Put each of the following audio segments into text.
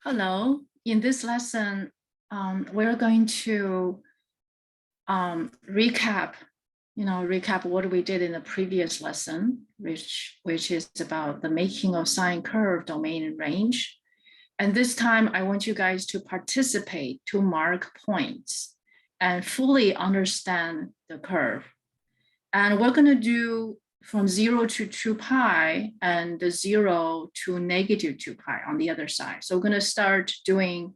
Hello, in this lesson, we're going to recap what we did in the previous lesson, which is about the making of sine curve, domain, and range. And this time, I want you guys to participate, to mark points, and fully understand the curve. And we're going to do from 0 to 2 pi and the 0 to negative 2 pi on the other side. So we're going to start doing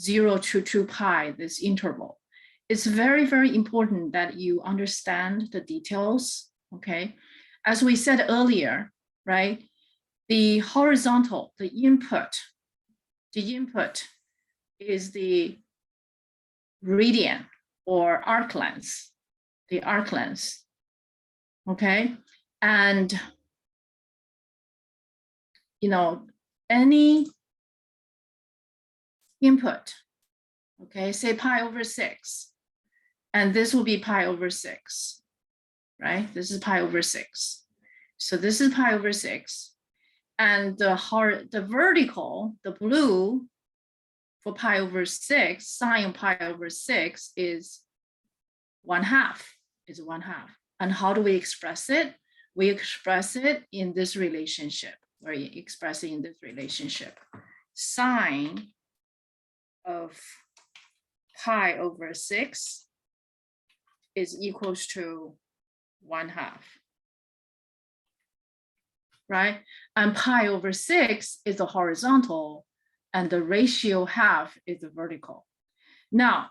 0 to 2 pi, this interval. It's very, very important that you understand the details, okay? As we said earlier, right? The horizontal, the input is the radian or arc length, the arc length. Okay, and any input, okay, say pi over 6, and this will be pi over 6, right? This is pi over 6. So this is pi over 6, and the vertical, the blue for pi over 6, sine pi over 6 is 1/2, is 1/2. And how do we express it? We express it in this relationship, or express it in this relationship. Sine of pi over 6 is equals to 1/2, right? And pi over 6 is the horizontal, and the ratio half is the vertical. Now,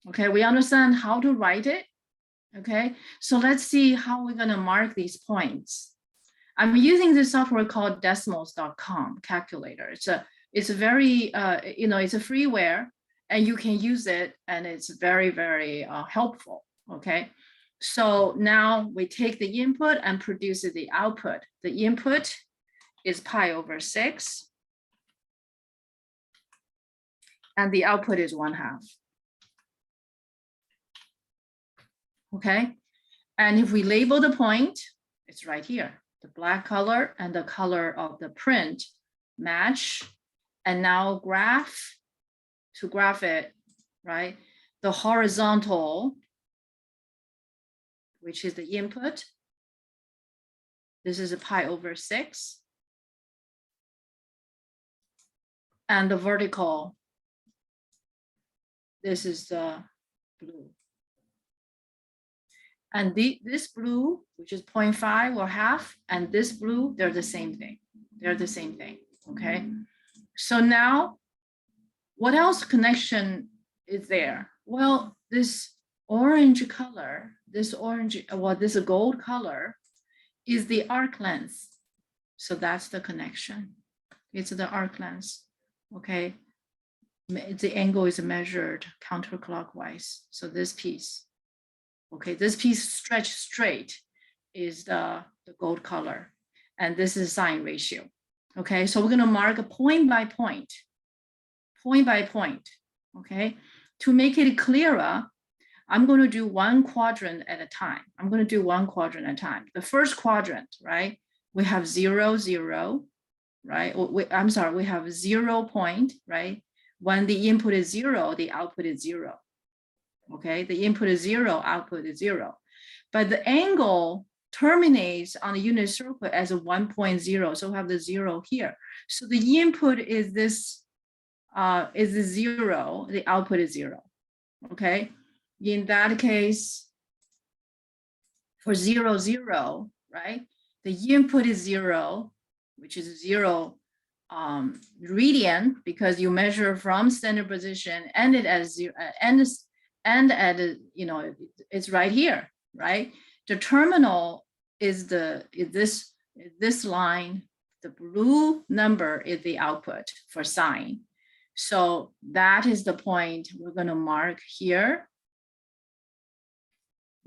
okay, we understand how to write it. Okay, so let's see how we're going to mark these points. I'm using this software called decimals.com calculator. It's a very, it's a freeware, and you can use it, and it's very, very helpful. Okay, so now we take the input and produce the output. The input is pi over 6, and the output is 1/2. Okay, and if we label the point, it's right here. The black color and the color of the print match. And now to graph it, right? The horizontal, which is the input. This is a pi over 6. And the vertical, this is the blue. And this blue, which is 0.5 or half, and this blue, they're the same thing. They're the same thing, okay? So now, what else connection is there? Well, this orange color, this gold color is the arc length. So that's the connection. It's the arc length, okay? The angle is measured counterclockwise. So this piece. Okay, this piece stretched straight is the gold color, and this is sine ratio. Okay, so we're going to mark a point by point, okay? To make it clearer, I'm going to do one quadrant at a time. The first quadrant, right? We have 0, 0, right? We have 0 point, right? When the input is 0, the output is 0. Okay, the input is 0, output is 0. But the angle terminates on the unit circle as a 1.0, so we have the 0 here. So the input is this, is the 0, the output is 0, okay? In that case, for 0, 0, right? The input is 0, which is 0 radian, because you measure from standard position, and it as 0, and at, it's right here, right? The terminal is this line. The blue number is the output for sine. So that is the point we're going to mark here.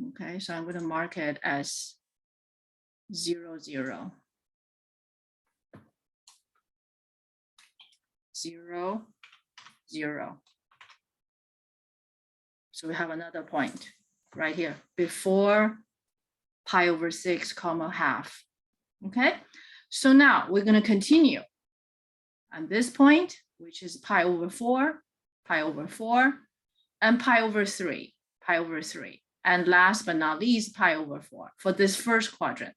Okay, so I'm going to mark it as 0, 0. 0, 0. So we have another point right here before pi over 6, half. Okay, so now we're going to continue. On this point, which is pi over 4, pi over 4, and pi over 3, pi over 3. And last but not least, pi over 4 for this first quadrant,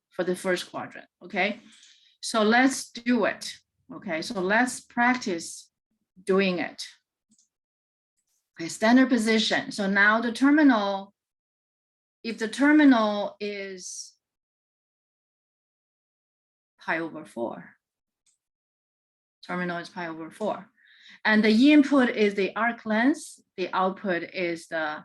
okay? So let's do it, okay? So let's practice doing it. Okay, standard position. So now the terminal, if the terminal is pi over 4, terminal is pi over 4, and the input is the arc length, the output is the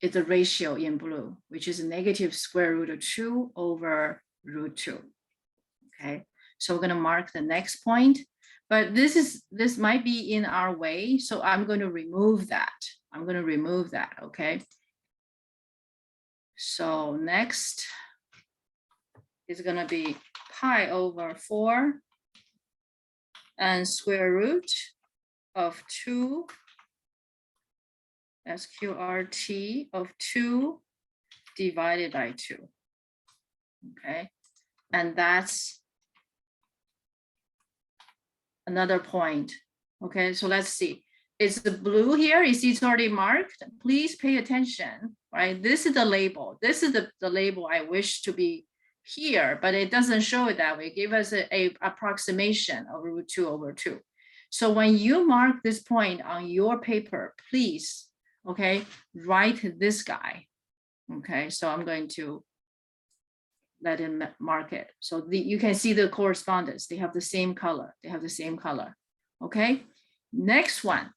ratio in blue, which is negative square root of 2 over root 2. Okay, so we're going to mark the next point, but this might be in our way, so I'm going to remove that. Okay. So next is going to be pi over 4 and square root of 2 SQRT of 2 divided by 2. Okay, and that's another point. Okay, so let's see. It's the blue here. You see it's already marked. Please pay attention, right? This is the label. This is the label I wish to be here, but it doesn't show it that way. Give us a approximation of root 2 over 2. So when you mark this point on your paper, please, okay, write this guy. Okay, so I'm going to let him mark it. So you can see the correspondence. They have the same color. Okay, next one.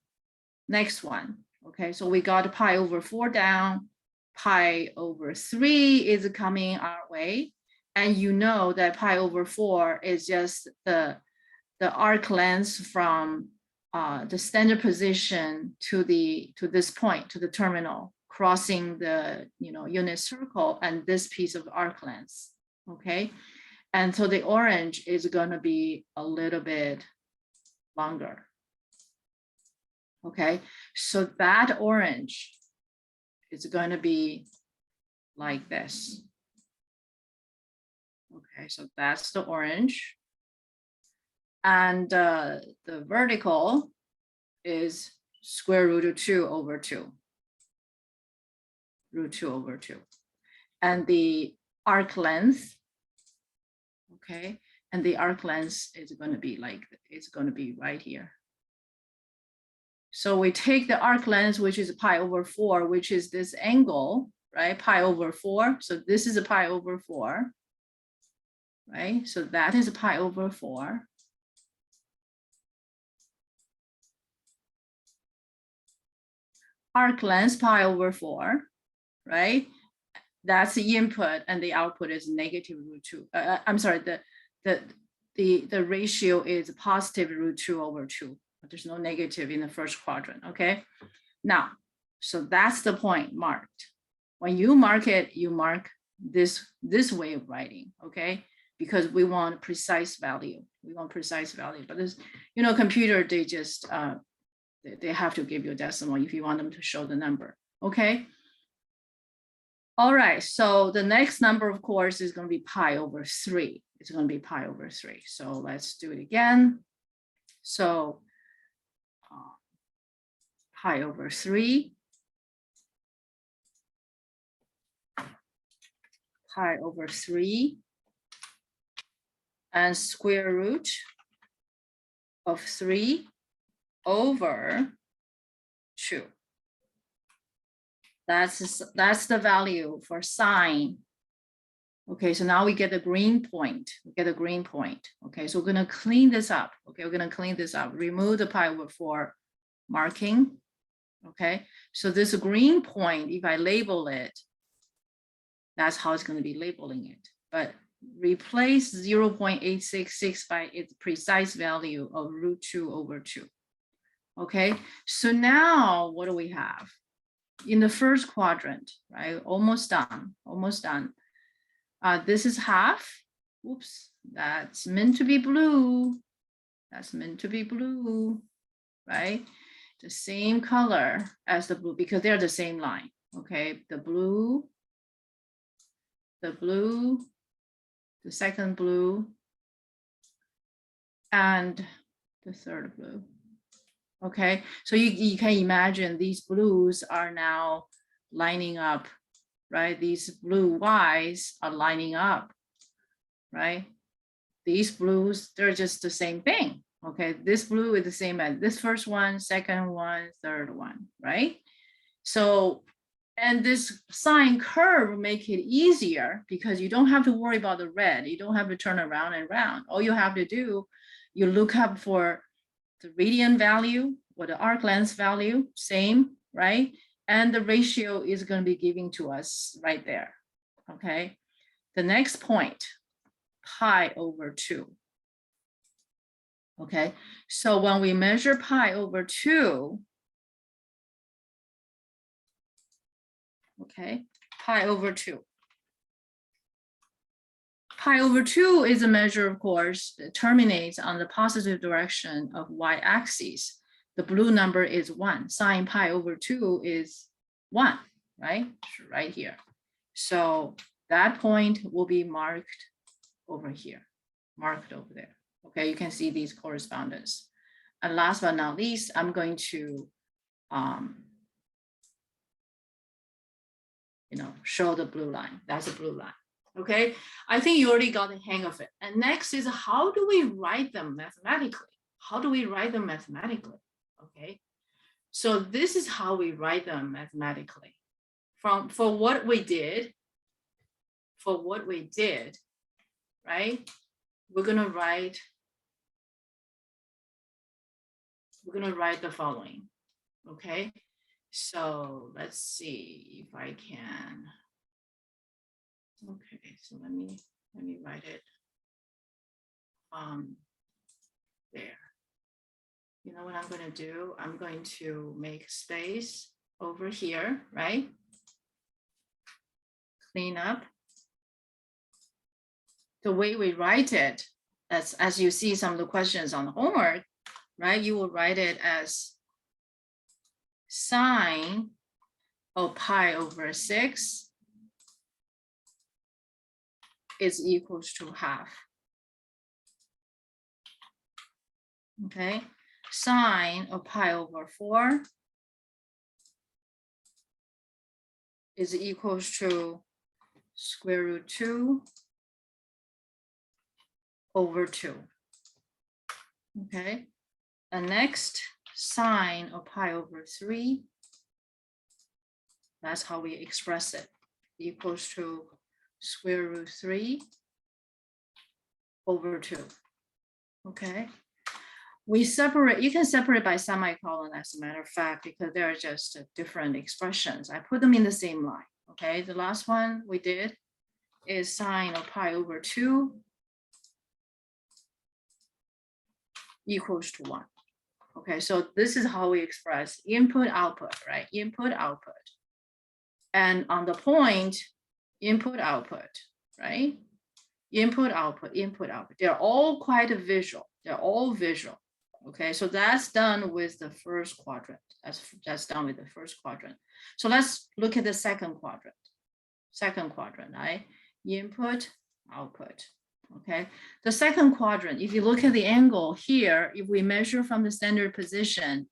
Okay, so we got pi over 4 down. Pi over 3 is coming our way. And you know that pi over 4 is just the arc length from the standard position to this point, to the terminal, crossing the unit circle and this piece of arc length. Okay, and so the orange is going to be a little bit longer. Okay, so that orange is going to be like this. Okay, so that's the orange. And the vertical is square root of 2 over 2. Root 2 over 2. And the arc length, okay, and the arc length is going to be right here. So we take the arc length, which is pi over 4, which is this angle, right? Pi over 4. So this is a pi over 4, right? So that is a pi over 4. Arc length pi over 4, right? That's the input, and the output is negative root 2. I'm sorry, the ratio is positive root 2 over 2. But there's no negative in the first quadrant. Okay. Now, so that's the point marked. When you mark it, you mark this way of writing. Okay, because we want precise value. But this, computer, they just they have to give you a decimal if you want them to show the number. Okay. All right, so the next number, of course, is going to be pi over 3. It's going to be pi over 3. So let's do it again. So pi over 3. Pi over 3. And square root of 3 over 2. That's the value for sine. Okay, so now we get the green point. Okay, so we're going to clean this up. Remove the pi over 4 marking. Okay, so this green point, if I label it, that's how it's going to be labeling it. But replace 0.866 by its precise value of root 2 over 2. Okay, so now what do we have? In the first quadrant, right? Almost done. This is half. Oops, that's meant to be blue. Right? The same color as the blue because they're the same line. Okay, the blue, the second blue, and the third blue. Okay, so you can imagine these blues are now lining up, right? These blue Ys are lining up, right? These blues, they're just the same thing. Okay, this blue is the same as this first one, second one, third one, right? So, and this sine curve will make it easier because you don't have to worry about the red. You don't have to turn around and around. All you have to do, you look up for the radian value or the arc length value, same, right? And the ratio is going to be giving to us right there, okay? The next point, pi over 2. Okay, so when we measure pi over 2, okay, pi over 2. Pi over 2 is a measure, of course, that terminates on the positive direction of y-axis. The blue number is 1. Sine pi over 2 is 1, right? Right here. So that point will be marked over here, marked over there. Okay, you can see these correspondence. And last but not least, I'm going to show the blue line. That's a blue line. Okay, I think you already got the hang of it. And next is, how do we write them mathematically? How do we write them mathematically? Okay, so this is how we write them mathematically. For what we did, right? We're gonna write the following. Okay, so let's see if I can. Okay, so let me write it there. You know what I'm going to do? I'm going to make space over here, right? Clean up. The way we write it, as you see some of the questions on the homework, right? You will write it as sine of pi over 6 is equals to half. Okay, sine of pi over 4 is equals to square root 2 over 2. Okay, and next, sine of pi over 3, that's how we express it, equals to square root 3 over 2. Okay, we separate, you can separate by semicolon as a matter of fact, because they're just different expressions. I put them in the same line. Okay, the last one we did is sine of pi over 2 equals to 1. Okay, so this is how we express input output, right? Input output. And on the point, input output, right? Input output, input output. They're all quite visual. They're all visual. Okay, so that's done with the first quadrant. That's done with the first quadrant. So let's look at the second quadrant. Second quadrant, right? Input, output. Okay, the second quadrant, if you look at the angle here, if we measure from the standard position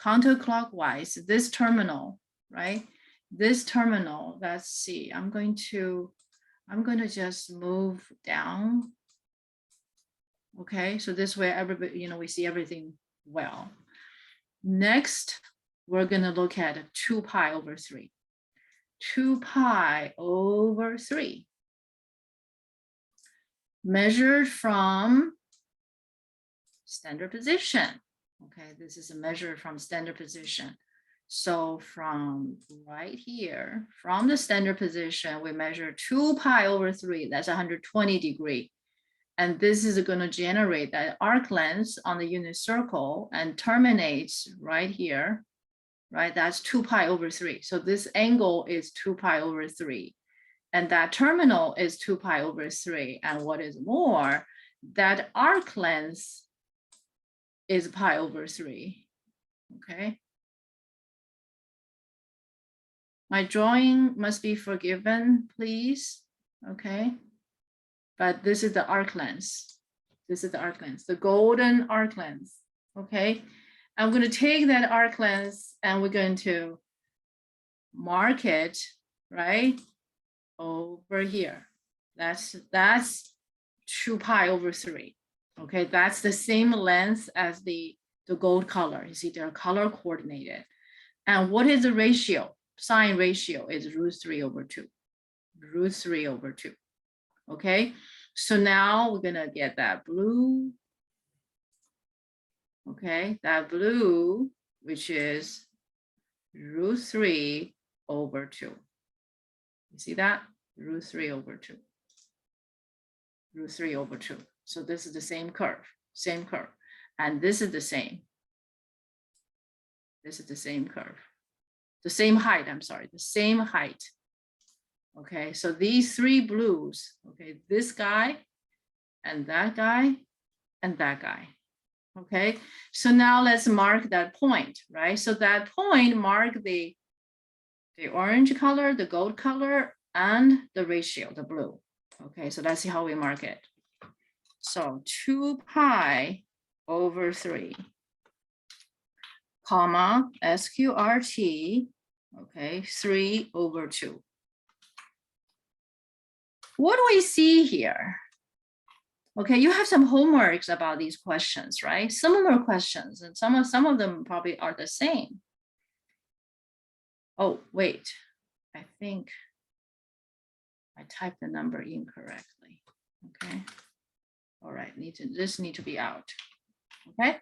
counterclockwise, this terminal, right? This terminal, let's see, I'm going to just move down. Okay, so this way everybody, we see everything well. Next, we're going to look at 2 pi over 3. 2 pi over 3. Measured from standard position. Okay, this is a measure from standard position. So from right here, from the standard position, we measure 2 pi over 3, that's 120 degrees. And this is going to generate that arc length on the unit circle and terminates right here, right? That's 2 pi over 3. So this angle is 2 pi over 3. And that terminal is 2 pi over 3. And what is more, that arc length is pi over 3. Okay. My drawing must be forgiven, please. Okay. But this is the arc length. This is the arc length, the golden arc length. Okay, I'm going to take that arc length and we're going to mark it right over here. That's 2 pi over 3. Okay, that's the same length as the gold color. You see, they're color coordinated. And what is the ratio? Sine ratio is √3 over 2. √3 over 2. Okay, so now we're gonna get that blue. Okay, that blue, which is √3 over 2. You see that? √3 over 2. √3 over 2. So this is the same curve, and this is the same. This is the same curve, the same height. I'm sorry, the same height. Okay, so these 3 blues. Okay, this guy, and that guy, and that guy. Okay, so now let's mark that point, right? So that point mark the orange color, the gold color, and the ratio, the blue. Okay, so let's see how we mark it. So 2 pi over 3, comma, SQRT, okay, 3 over 2. What do we see here? Okay, you have some homeworks about these questions, right? Similar questions, and some of them probably are the same. Oh, wait, I think I typed the number incorrectly. Okay. All right, this need to be out. Okay.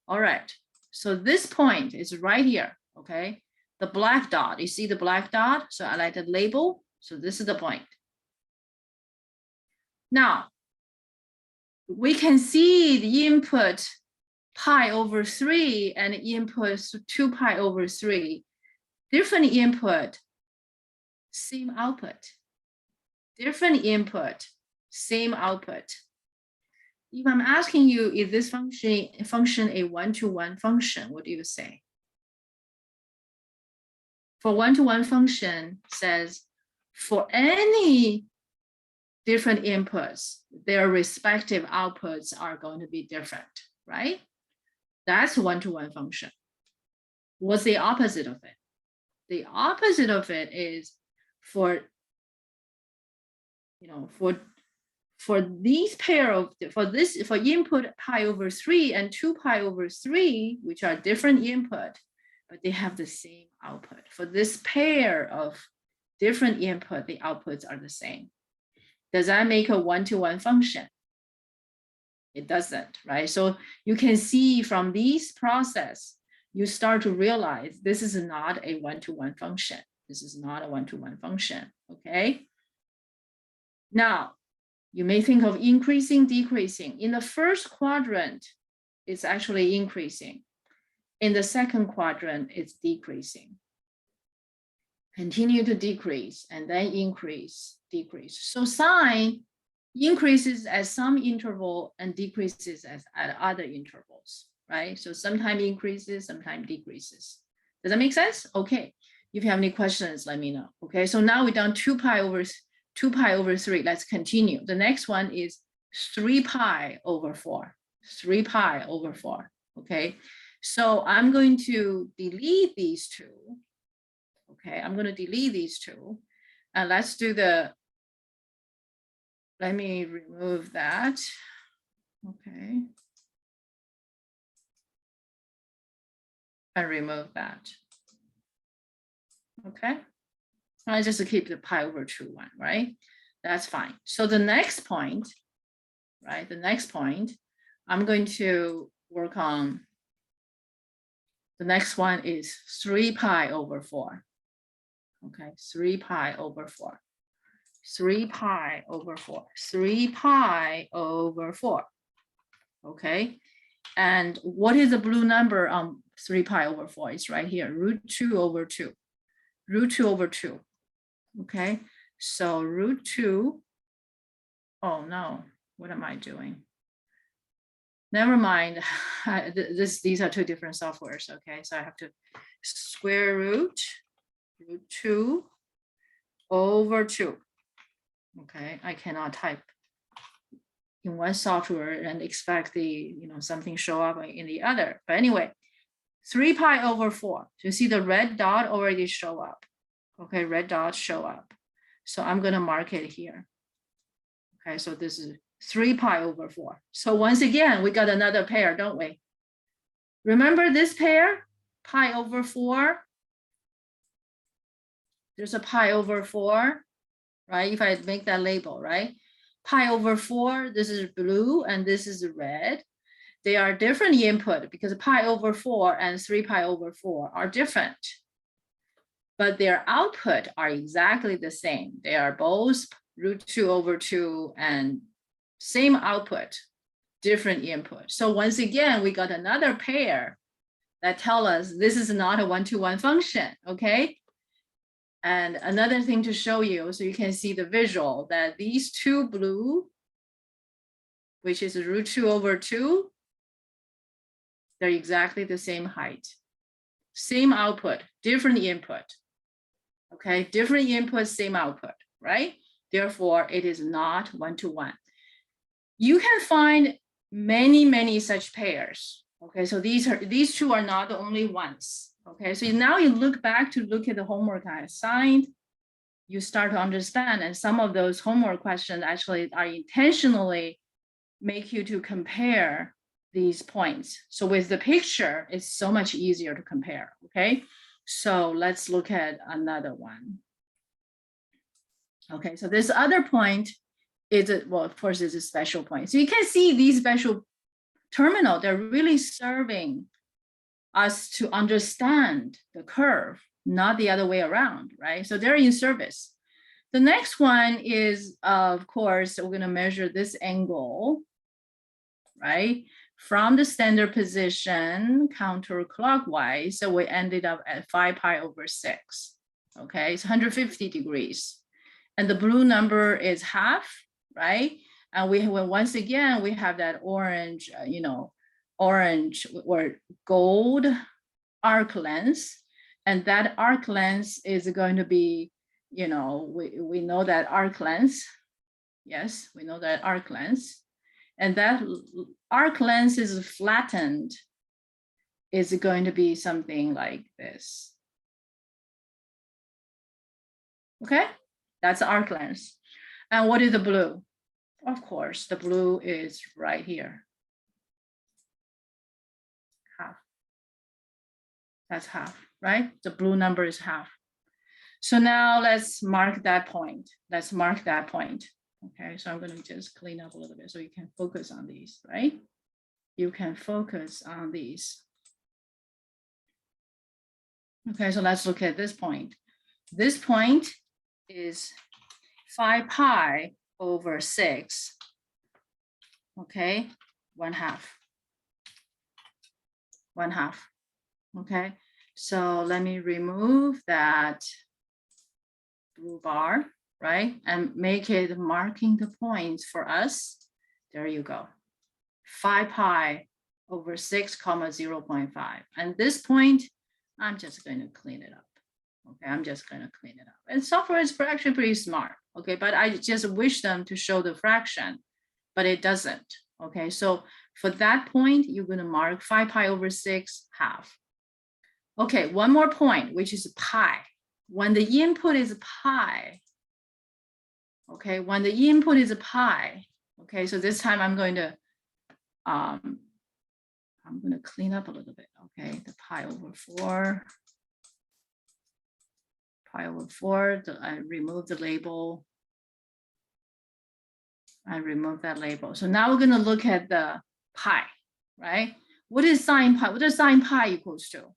All right. So this point is right here. Okay. The black dot. You see the black dot? So I like to label. So this is the point. Now we can see the input pi over 3 and input 2 pi over 3. Different input, same output. Different input, same output. If I'm asking you, is this function a one-to-one function? What do you say? For one-to-one function says for any different inputs, their respective outputs are going to be different, right? That's one-to-one function. What's the opposite of it? The opposite of it is for these pair of, for input pi over 3 and 2 pi over 3, which are different input, but they have the same output. For this pair of different input, the outputs are the same. Does that make a one-to-one function? It doesn't, right? So you can see from this process, you start to realize this is not a one-to-one function. This is not a one-to-one function, okay? Now, you may think of increasing, decreasing. In the first quadrant, it's actually increasing. In the second quadrant, it's decreasing. Continue to decrease and then increase, decrease. So sine increases at some interval and decreases at other intervals, right? So sometimes increases, sometimes decreases. Does that make sense? Okay. If you have any questions, let me know. Okay, so now we've done 2 pi over 3. Let's continue. The next one is 3 pi over 4. 3 pi over 4. Okay, so I'm going to delete these two. Okay, I'm going to delete these two. And let's do let me remove that. Okay. I remove that. Okay. I just keep the pi over 2 one, right? That's fine. So the next point, right? The next point, I'm going to work on. The next one is 3 pi over 4. Okay, 3 pi over 4. 3 pi over 4. 3 pi over 4. Okay, and what is the blue number on 3 pi over 4? It's right here, √2 over 2. √2 over 2. Okay, so √2. Oh no, what am I doing? Never mind. These are two different softwares. Okay, so I have to square root √2 over 2. Okay, I cannot type in one software and expect the, something show up in the other. But anyway, 3 pi over 4. So you see the red dot already show up. Okay, red dot show up. So I'm going to mark it here. Okay, so this is 3 pi over 4. So once again, we got another pair, don't we? Remember this pair? Pi over 4. There's a pi over 4, right? If I make that label, right? Pi over 4, this is blue and this is red. They are different input because pi over 4 and 3 pi over 4 are different. But their output are exactly the same. They are both root 2 over 2 and same output, different input. So once again, we got another pair that tell us this is not a one-to-one function, okay? And another thing to show you, so you can see the visual, that these two blue, which is root 2 over 2, they're exactly the same height. Same output, different input. Okay, different input, same output, right? Therefore, it is not one-to-one. You can find many, many such pairs. Okay, so these two are not the only ones. Okay, so now you look back to look at the homework I assigned, you start to understand, and some of those homework questions actually are intentionally make you to compare these points. So with the picture, it's so much easier to compare, okay? So let's look at another one. Okay, so this other point is, well, of course, it's a special point. So you can see these special terminal, they're really serving us to understand the curve, not the other way around, right? So they're in service. The next one is, of course, we're going to measure this angle, right? From the standard position counterclockwise, so we ended up at 5 pi over 6. Okay, it's 150 degrees. And the blue number is half, right? And we once again, we have that orange, orange or gold arc length. And that arc length is going to be, we know that arc length. Yes, we know that arc length. And that arc length is flattened, is going to be something like this. Okay, that's the arc length. And what is the blue? Of course, the blue is right here. Half. That's half, right? The blue number is half. So now let's mark that point. Let's mark that point. Okay, so I'm going to just clean up a little bit so you can focus on these, right? You can focus on these. Okay, so let's look at this point. This point is 5 pi over 6. Okay, 1/2. 1/2. Okay, so let me remove that blue bar, right? And make it marking the points for us. There you go. 5 pi over 6, 0.5. And this point, I'm just going to clean it up. Okay, I'm just going to clean it up. And software is actually pretty smart. Okay, but I just wish them to show the fraction, but it doesn't. Okay, so for that point, you're going to mark 5 pi over 6, half. Okay, one more point, which is pi. When the input is pi, okay, when the input is pi, okay, so this time I'm going to clean up a little bit, okay, the pi over 4. Pi over 4, I remove the label. I remove that label. So now we're going to look at the pi, right? What is sine pi? What does sine pi equals to?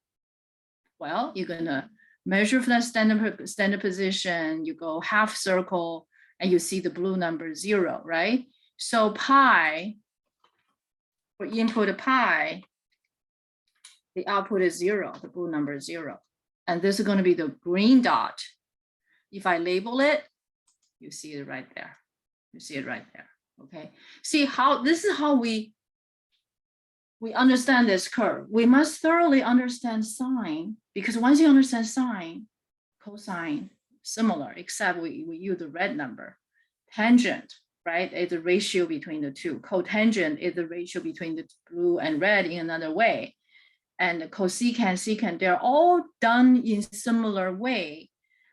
Well, you're going to measure for that standard position. You go half circle and you see the blue number 0, right? So pi, for input pi, the output is 0, the blue number is 0. And this is going to be the green dot. If I label it, you see it right there. You see it right there. Okay. See how this is how we understand this curve. We must thoroughly understand sine, because once you understand sine, cosine, similar, except we use the red number. Tangent, right? It's a ratio between the two. Cotangent is the ratio between the blue and red in another way. And cosecant, secant, they're all done in similar way,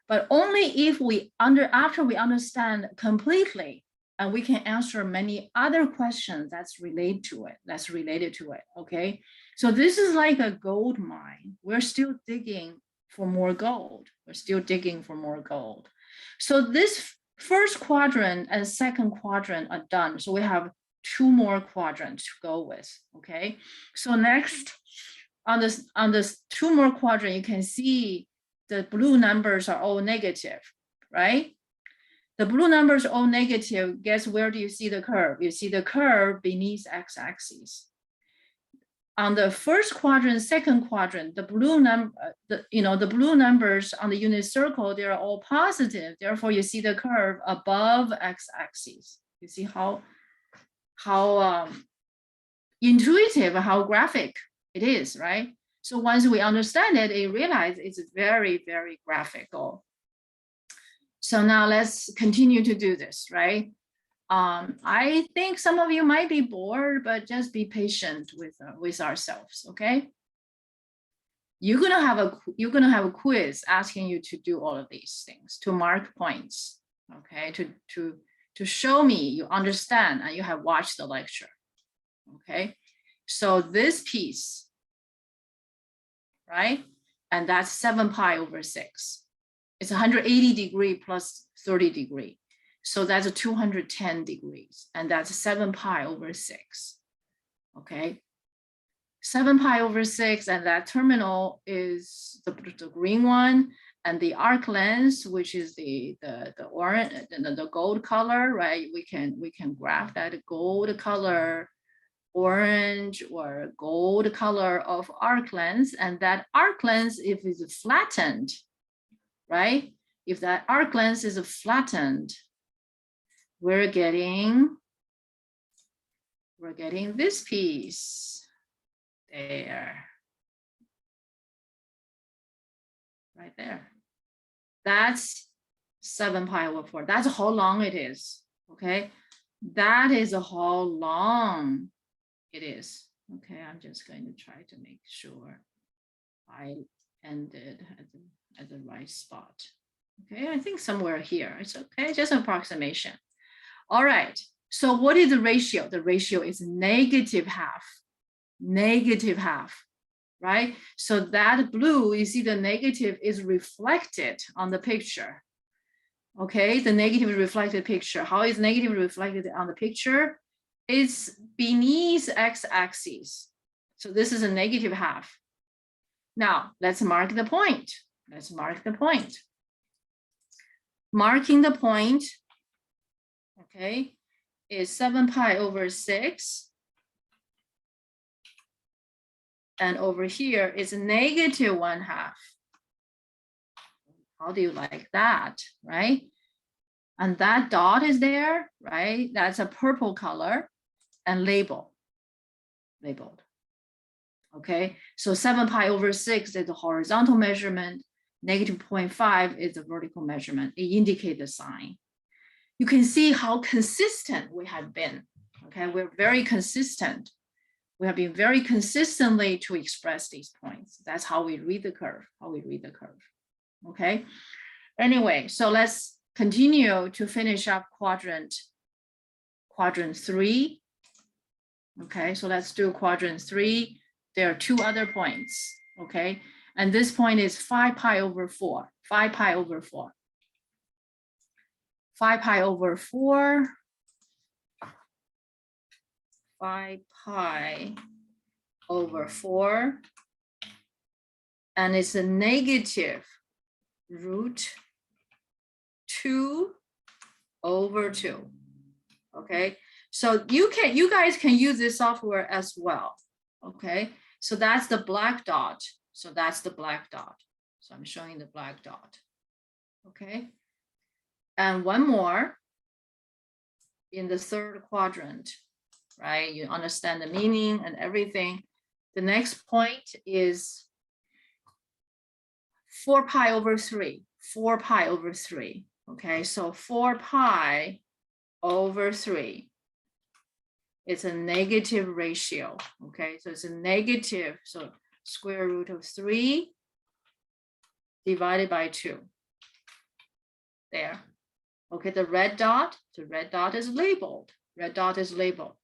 but only if after we understand completely, and we can answer many other questions that's related to it, okay? So this is like a gold mine. We're still digging for more gold. So this first quadrant and second quadrant are done. So we have 2 more quadrants to go with, okay? So next, on this 2 more quadrant, you can see the blue numbers are all negative, right? The blue numbers are all negative. Guess where do you see the curve? You see the curve beneath x-axis. On the first quadrant, second quadrant, the blue numbers on the unit circle, they're all positive. Therefore, you see the curve above x-axis. You see how intuitive, how graphic it is, right? So once we understand it, we realize it's very, very graphical. So now let's continue to do this, right? I think some of you might be bored, but just be patient with ourselves, okay? You're gonna have a quiz asking you to do all of these things, to mark points, okay? To show me you understand and you have watched the lecture, okay? So this piece, right? And that's 7 pi over 6. It's 180 degree plus 30 degree. So that's a 210 degrees, and that's 7 pi over 6, okay? 7 pi over 6, and that terminal is the green one, and the arc length, which is the orange, the gold color, right? We can graph that gold color, orange or gold color of arc length, and that arc length, if it's flattened, right? If that arc length is flattened, we're getting this piece there, right there. That's 7 pi over 4. That's how long it is, okay? That is how long it is. Okay, I'm just going to try to make sure I ended at the right spot. Okay, I think somewhere here. It's okay, just an approximation. All right, so what is the ratio? The ratio is negative half, right? So that blue, you see the negative is reflected on the picture. Okay, the negative reflected picture. How is negative reflected on the picture? It's beneath x-axis. So this is a negative half. Now, let's mark the point. Marking the point, okay, is 7 pi over 6. And over here is negative 1/2. How do you like that, right? And that dot is there, right? That's a purple color and labeled. Okay, so 7 pi over 6 is the horizontal measurement. Negative 0.5 is the vertical measurement. It indicates the sign. You can see how consistent we have been. Okay, we're very consistent. We have been very consistently to express these points. That's how we read the curve, Okay, anyway, so let's continue to finish up quadrant 3. Okay, so let's do quadrant 3. There are 2 other points, okay? And this point is 5 pi over 4, 5 pi over 4. 5 pi over 4, 5 pi over 4, and it's a negative root 2 over 2, okay? So you guys can use this software as well, okay? So that's the black dot. So I'm showing the black dot, okay? And one more in the third quadrant, right? You understand the meaning and everything. The next point is 4 pi over 3, 4 pi over 3, okay? So 4 pi over 3. It's a negative ratio, okay? So it's a negative, so square root of 3 divided by 2. There. Okay, the red dot is labeled. Red dot is labeled.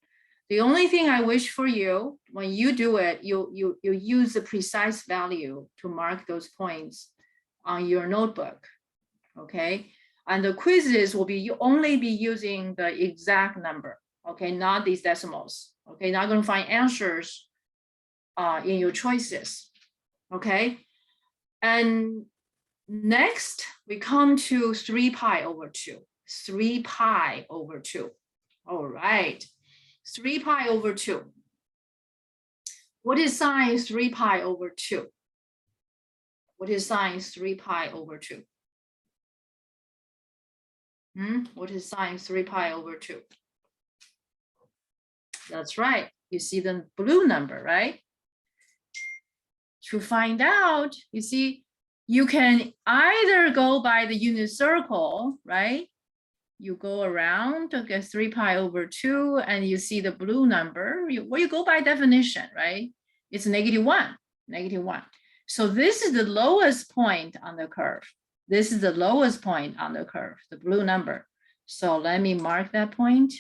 The only thing I wish for you, when you do it, you use the precise value to mark those points on your notebook, okay? And the quizzes will be, you only be using the exact number, okay? Not these decimals, okay? Not gonna find answers in your choices, okay? And next, we come to 3 pi over 2. 3 pi over 2. All right. 3 pi over 2. What is sine 3 pi over 2? What is sine 3 pi over 2? What is sine 3 pi over 2? That's right. You see the blue number, right? To find out, you see, you can either go by the unit circle, right? You go around to get 3 pi over 2 and you see the blue number. You go by definition, right? It's -1, -1. So this is the lowest point on the curve. This is the lowest point on the curve, the blue number. So let me mark that point.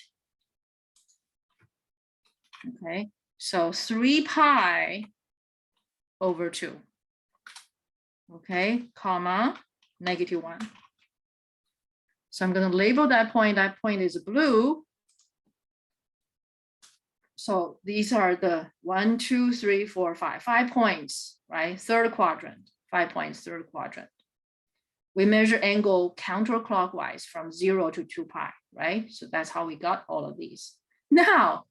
Okay, so 3 pi over 2. Okay, comma, -1. So I'm going to label that point. That point is blue. So these are the 1, 2, 3, 4, 5. 5 points, right? Third quadrant. 5 points, third quadrant. We measure angle counterclockwise from 0 to 2 pi, right? So that's how we got all of these. Now,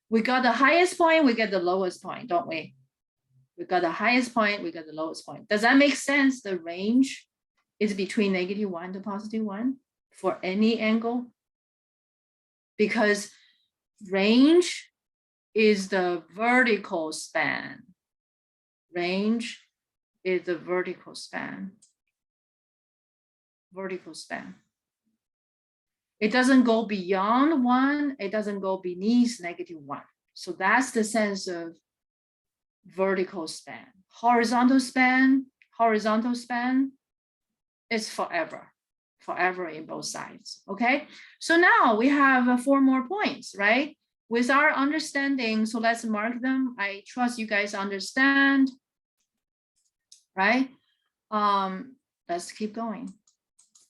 we got the highest point, we get the lowest point, don't we? We got the highest point, we got the lowest point. Does that make sense? The range is between -1 to +1 for any angle, because range is the vertical span. Range is the vertical span. Vertical span. It doesn't go beyond 1, it doesn't go beneath -1. So that's the sense of vertical span. Horizontal span is forever. Forever in both sides, okay? So now we have 4 more points, right? With our understanding, so let's mark them. I trust you guys understand, right? Let's keep going.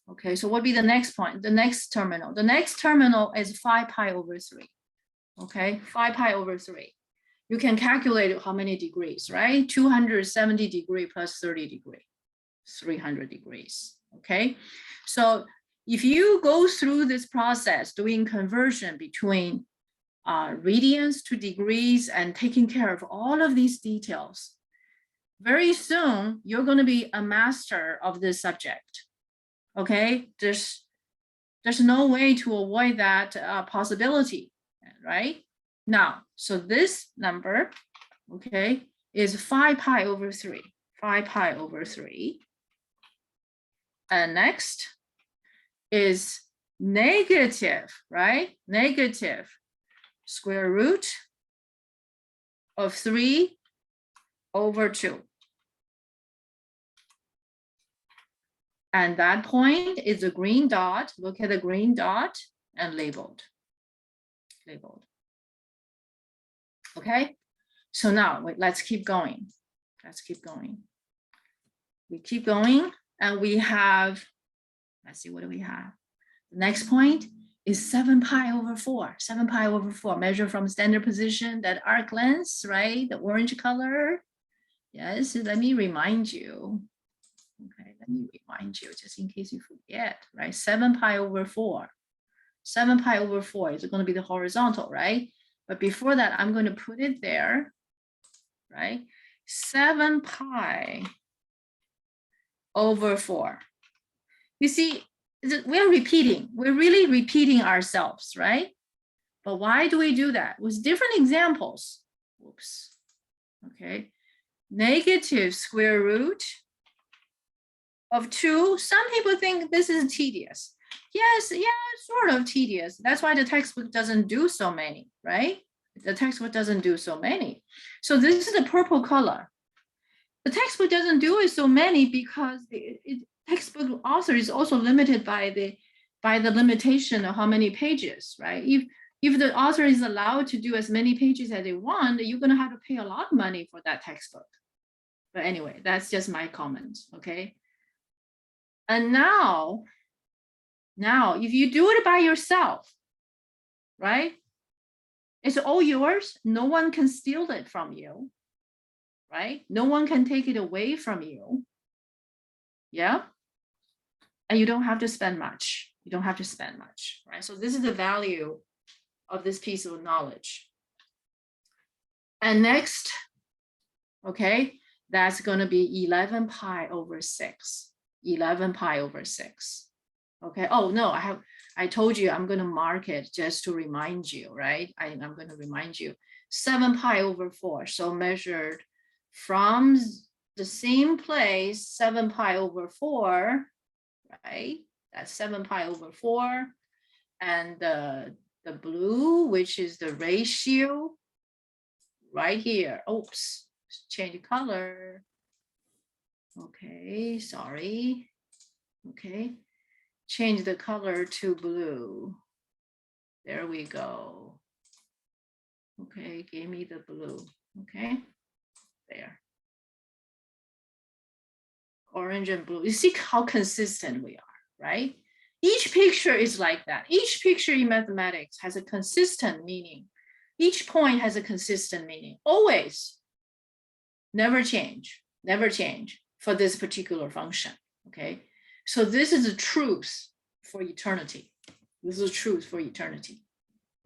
Okay, so what would be the next point? The next terminal. The next terminal is 5 pi over 3, okay? 5 pi over 3. You can calculate how many degrees, right? 270 degree plus 30 degree, 300 degrees, okay? So if you go through this process, doing conversion between radians to degrees and taking care of all of these details, very soon you're going to be a master of this subject, okay? There's no way to avoid that possibility, right? Now, so this number, okay, is 5 pi over 3, 5 pi over 3. And next is negative, right? Negative square root of 3 over 2. And that point is a green dot. Look at the green dot and labeled. Labeled. Okay, so now let's keep going. Let's keep going. We keep going and we have, let's see, what do we have? The next point is 7 pi over 4. 7 pi over 4, measure from standard position, that arc length, right? The orange color. Yes, let me remind you. Okay, let me remind you just in case you forget, right? 7 pi over 4. 7 pi over 4 is going to be the horizontal, right? But before that, I'm going to put it there, right? 7 pi over 4. You see, we're repeating. We're really repeating ourselves, right? But why do we do that? With different examples. Whoops. Okay. Negative square root of 2. Some people think this is tedious. Yes, yeah, sort of tedious. That's why the textbook doesn't do so many, right? The textbook doesn't do so many. So this is the purple color. The textbook doesn't do it so many because the textbook author is also limited by the limitation of how many pages, right? If the author is allowed to do as many pages as they want, you're going to have to pay a lot of money for that textbook. But anyway, that's just my comment, okay? And now, if you do it by yourself, right? It's all yours. No one can steal it from you, right? No one can take it away from you. Yeah. And you don't have to spend much. You don't have to spend much, right? So this is the value of this piece of knowledge. And next, okay, that's going to be 11 pi over 6. 11 pi over 6. Okay. Oh, no, I told you I'm going to mark it just to remind you, right? I'm going to remind you. 7 pi over 4. So measured from the same place, 7 pi over 4, right? That's 7 pi over 4. And the blue, which is the ratio, right here. Oops, change color. Okay, sorry. Okay, change the color to blue. There we go. Okay, give me the blue. Okay, there. Orange and blue. You see how consistent we are, right? Each picture is like that. Each picture in mathematics has a consistent meaning. Each point has a consistent meaning. Always. Never change. Never change for this particular function. Okay. So this is the truth for eternity. This is truth for eternity.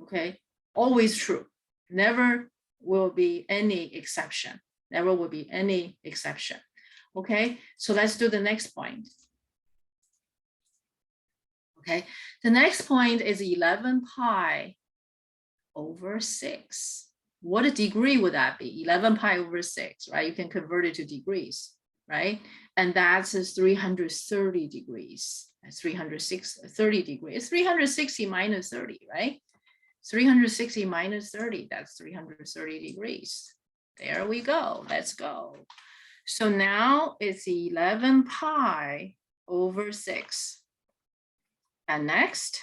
Okay. Always true. Never will be any exception. Never will be any exception. Okay. So let's do the next point. Okay. The next point is 11 pi over 6. What a degree would that be? 11 pi over 6, right? You can convert it to degrees, right? And that's 330 degrees. That's 330 degrees. It's 360 minus 30, right? 360 minus 30, that's 330 degrees. There we go. Let's go. So now it's 11 pi over 6. And next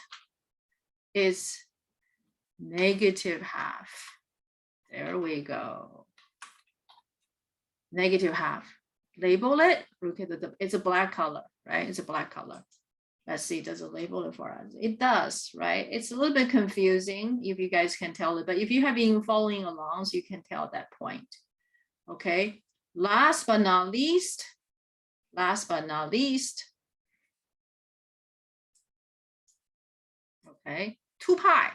is negative half. There we go. Negative half. Label it. Look at it's a black color, right? It's a black color. Let's see, does it label it for us? It does, right? It's a little bit confusing if you guys can tell it, but if you have been following along, so you can tell that point. Okay. Last but not least, okay, 2 pi.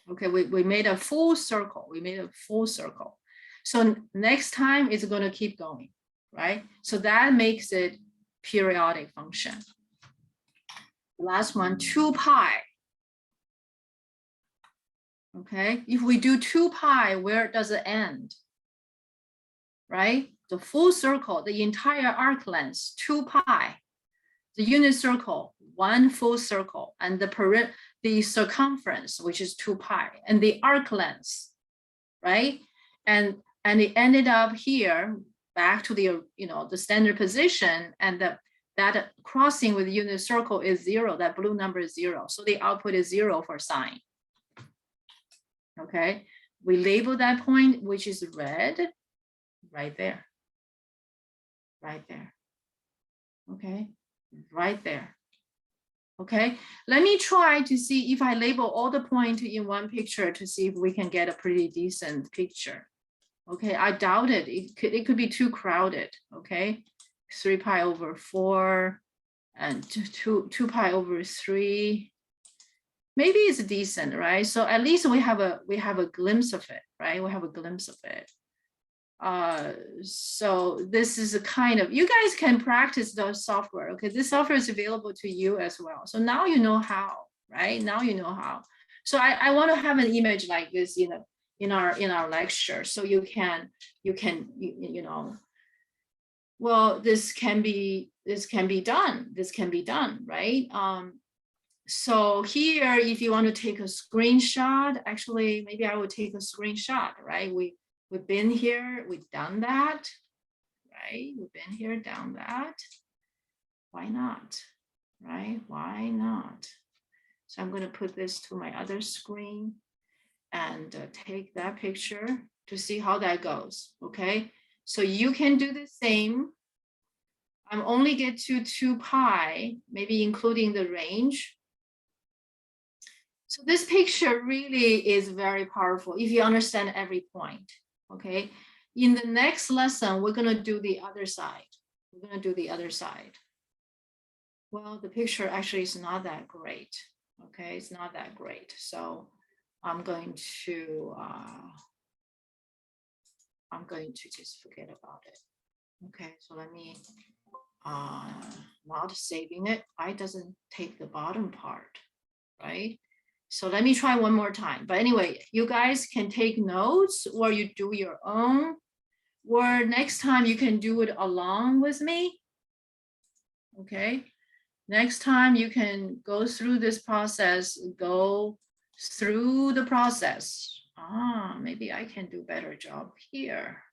Okay, we made a full circle. We made a full circle. So next time it's going to keep going, right? So that makes it periodic function. Last one, 2 pi. Okay, if we do 2 pi, where does it end? Right? The full circle, the entire arc length, 2 pi. The unit circle, 1 full circle, and the circumference, which is 2 pi, and the arc length, right? And it ended up here back to the the standard position, and that crossing with the unit circle is 0. That blue number is 0. So the output is 0 for sine. Okay, we label that point, which is red, right there. Right there. Okay, right there. Okay, let me try to see if I label all the points in one picture to see if we can get a pretty decent picture. Okay, I doubt it. It could be too crowded. Okay, 3 pi over 4 and 2 pi over 3. Maybe it's decent, right? So at least we have a glimpse of it, right? We have a glimpse of it. So this is a kind of, you guys can practice the software. Okay, this software is available to you as well. So now you know how, right? Now you know how. So I want to have an image like this in our lecture, so you can well, this can be done, right? So here, if you want to take a screenshot, actually, maybe I will take a screenshot, right? We've been here, we've done that, right? We've been here, done that. Why not, right? Why not? So I'm going to put this to my other screen and take that picture to see how that goes, okay? So you can do the same. I'm only get to 2 pi, maybe including the range. So this picture really is very powerful if you understand every point, okay? In the next lesson, we're gonna do the other side. We're gonna do the other side. Well, the picture actually is not that great, okay? It's not that great. So I'm going to just forget about it. Okay, so let me, not saving it. I doesn't take the bottom part, right? So let me try one more time. But anyway, you guys can take notes or you do your own, or next time you can do it along with me. Okay, next time you can go through this process, go through the process. Maybe I can do a better job here,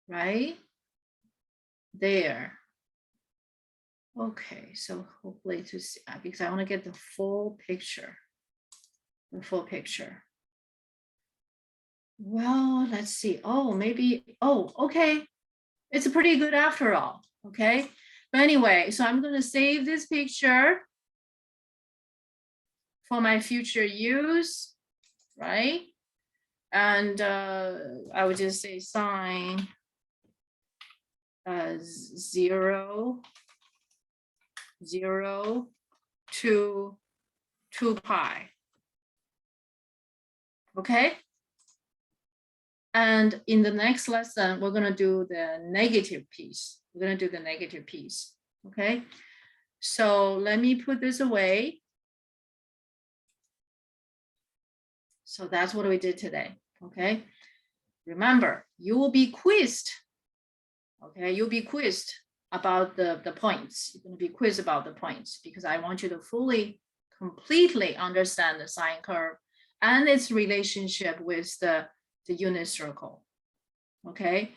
right? There. Okay, so hopefully to see, because I want to get the full picture. The full picture. Well, let's see. Oh, maybe, oh, okay. It's pretty good after all, okay? But anyway, so I'm gonna save this picture for my future use, right? And I would just say sine 0, 0 to 2 pi, okay? And in the next lesson, we're gonna do the negative piece. We're gonna do the negative piece, okay? So let me put this away. So that's what we did today, okay? Remember, you will be quizzed, okay? You'll be quizzed about the points. You're gonna be quizzed about the points because I want you to fully, completely understand the sine curve and its relationship with the unit circle, okay?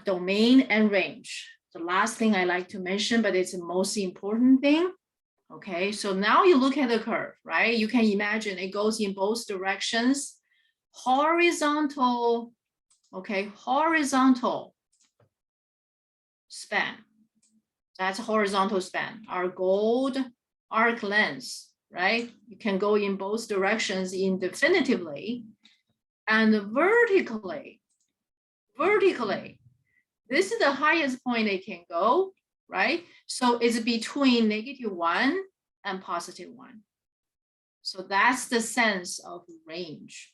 Domain and range. The last thing I like to mention, but it's the most important thing. Okay, so now you look at the curve, right? You can imagine it goes in both directions. Horizontal, okay, horizontal span. That's horizontal span. Our gold arc length, right? You can go in both directions indefinitely. And vertically, this is the highest point it can go, right? So it's between -1 and +1. So that's the sense of range.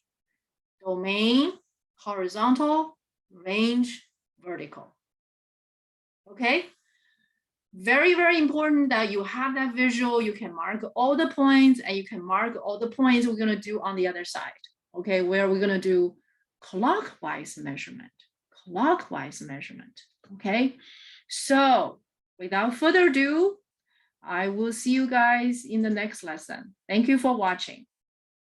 Domain, horizontal, range, vertical. Okay? Very, very important that you have that visual. You can mark all the points and you can mark all the points we're gonna do on the other side. Okay, where we're gonna do clockwise measurement. Clockwise measurement, okay? So without further ado, I will see you guys in the next lesson. Thank you for watching.